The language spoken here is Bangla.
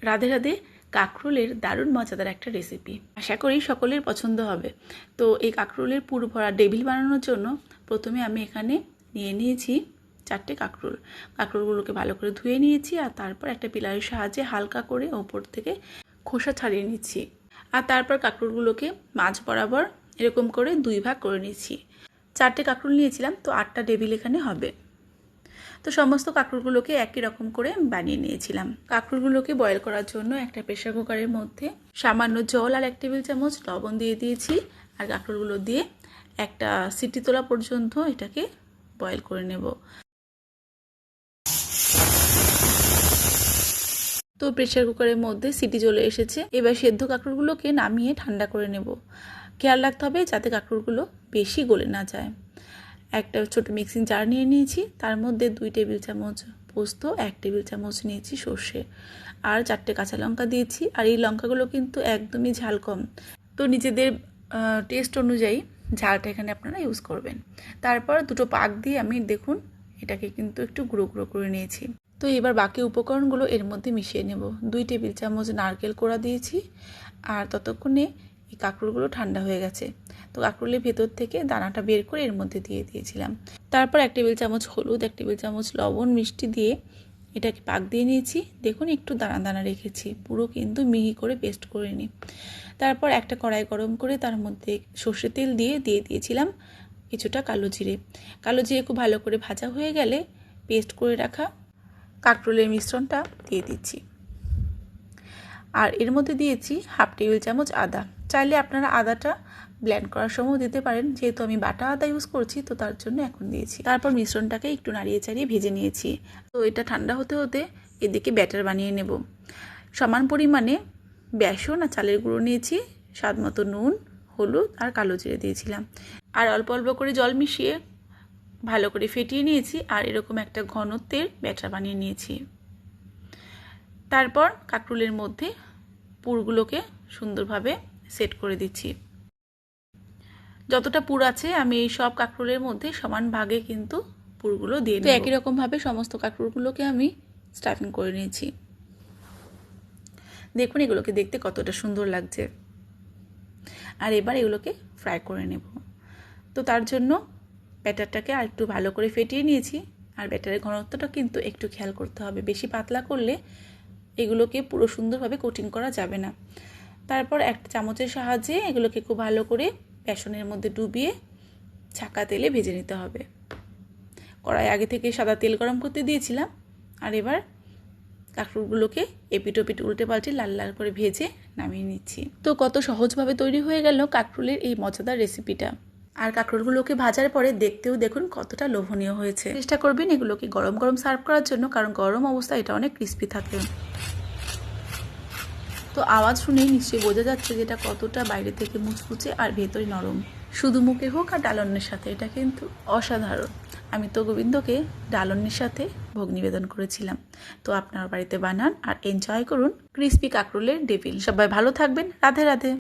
রাধে রাধে কাঁকরোলের দারুণ মজাদার একটা রেসিপি, আশা করি সকলের পছন্দ হবে। তো এই কাঁকরোলের পুর ভরা ডেভিল বানানোর জন্য প্রথমে আমি এখানে নিয়েছি 4টে কাঁকরোল। কাঁকরোলগুলোকে ভালো করে ধুয়ে নিয়েছি আর তারপর একটা পিলারের সাহায্যে হালকা করে ওপর থেকে খোসা ছাড়িয়ে নিচ্ছি। আর তারপর কাঁকরোলগুলোকে মাঝ বরাবর এরকম করে 2 ভাগ করে নিচ্ছি। 4টে কাঁকরোল নিয়েছিলাম, তো 8টা ডেভিল এখানে হবে। তো সমস্ত কাঁকরোলগুলোকে একই রকম করে বানিয়ে নিয়েছিলাম। কাঁকরোলগুলোকে বয়েল করার জন্য একটা প্রেসার কুকারের মধ্যে সামান্য জল আর 1 টেবিল চামচ লবণ দিয়ে দিয়েছি। আর কাঁকরোলগুলো দিয়ে একটা সিটি তোলা পর্যন্ত এটাকে বয়েল করে নেব। তো প্রেসার কুকারের মধ্যে সিটি চলে এসেছে। এবার সেদ্ধ কাঁকরোলগুলোকে নামিয়ে ঠান্ডা করে নেব। খেয়াল রাখতে হবে যাতে কাঁকরোলগুলো বেশি গলে না যায়। একটা ছোট মিক্সিং জার নিয়ে নিয়েছি, তার মধ্যে 2 টেবিল চামচ পোস্ত, 1 টেবিল চামচ নিয়েছি সর্ষে, আর 4টে কাঁচা লঙ্কা দিয়েছি। আর এই লঙ্কাগুলো কিন্তু একদমই ঝাল কম, তো নিজেদের টেস্ট অনুযায়ী ঝালটা এখানে আপনারা ইউজ করবেন। তারপর 2টো পাক দিয়ে আমি দেখুন এটাকে কিন্তু একটু গুঁড়ো গুঁড়ো করে নিয়েছি। তো এবার বাকি উপকরণগুলো এর মধ্যে মিশিয়ে নেব। 2 টেবিল চামচ নারকেল কোড়া দিয়েছি। আর ততক্ষণে এই কাঁকরোলগুলো ঠান্ডা হয়ে গেছে, তো কাঁকরোলের ভেতর থেকে দানাটা বের করে এর মধ্যে দিয়ে দিয়েছিলাম। তারপর 1 টেবিল চামচ হলুদ, 1 টেবিল চামচ লবণ, মিষ্টি দিয়ে এটাকে পাক দিয়ে নিয়েছি। দেখুন একটু দানা দানা রেখেছি, পুরো কিন্তু মিহি করে পেস্ট করে নিই। তারপর একটা কড়াই গরম করে তার মধ্যে সর্ষের তেল দিয়ে দিয়েছিলাম কিছুটা কালো জিরে। কালো জিরে খুব ভালো করে ভাজা হয়ে গেলে পেস্ট করে রাখা কাঁকরোলের মিশ্রণটা দিয়ে দিচ্ছি। আর এর মধ্যে দিয়েছি 1/2 টেবিল চামচ আদা। চাইলে আপনারা আদাটা ব্লেন্ড করার সময় দিতে পারেন, যেহেতু আমি বাটা আদা ইউজ করছি তো তার জন্য এখন দিয়েছি। তারপর মিশ্রণটাকে একটু নাড়িয়ে চাড়িয়ে ভেজে নিয়েছি। তো এটা ঠান্ডা হতে হতে এদিকে ব্যাটার বানিয়ে নেব। সমান পরিমাণে বেসন আর চালের গুঁড়ো নিয়েছি, স্বাদ মতো নুন, হলুদ আর কালো জিরে দিয়েছিলাম। আর অল্প অল্প করে জল মিশিয়ে ভালো করে ফেটিয়ে নিয়েছি। আর এরকম একটা ঘনত্বের ব্যাটার বানিয়ে নিয়েছি। তারপর কাঁকরোলের মধ্যে পুরগুলোকে সুন্দরভাবে সেট করে দিচ্ছি। যতটা পুর আছে আমি এই সব কাঁকরোলের মধ্যে সমান ভাগে কিন্তু পুরগুলো দিয়ে নেব। তো একই রকমভাবে সমস্ত কাঁকরোলগুলোকে আমি স্টাফিং করে নিয়েছি। দেখুন এগুলোকে দেখতে কতটা সুন্দর লাগছে। আর এবার এগুলোকে ফ্রাই করে নেব। তো তার জন্য ব্যাটারটাকে আর একটু ভালো করে ফেটিয়ে নিয়েছি। আর ব্যাটারের ঘনত্বটা কিন্তু একটু খেয়াল করতে হবে, বেশি পাতলা করলে এগুলোকে পুরো সুন্দরভাবে কোটিং করা যাবে না। তারপর একটা চামচের সাহায্যে এগুলোকে খুব ভালো করে বেসনের মধ্যে ডুবিয়ে ছাঁকা তেলে ভেজে নিতে হবে। কড়াই আগে থেকে সাদা তেল গরম করতে দিয়েছিলাম। আর এবার কাঁকরোলগুলোকে এপিট ওপিট উল্টে পাল্টে লাল লাল করে ভেজে নামিয়ে নিচ্ছি। তো কত সহজভাবে তৈরি হয়ে গেল কাঁকরোলের এই মজাদার রেসিপিটা। আর কাঁকরোলগুলোকে ভাজার পরে দেখতেও দেখুন কতটা লোভনীয় হয়েছে। চেষ্টা করবেন এগুলোকে গরম গরম সার্ভ করার জন্য, কারণ গরম অবস্থায় এটা অনেক ক্রিস্পি থাকে। তো আওয়াজ শুনেই নিশ্চয়ই বোঝা যাচ্ছে যে এটা কতটা বাইরে থেকে মুচমুচে আর ভেতরে নরম। শুধু মুখে হোক আর ডালন্নের সাথে এটা কিন্তু অসাধারণ। আমি তো গোবিন্দকে ডালন্নের সাথে ভোগ নিবেদন করেছিলাম। তো আপনার বাড়িতে বানান আর এনজয় করুন ক্রিস্পি কাঁকরোলের ডেভিল। সবাই ভালো থাকবেন। রাধে রাধে।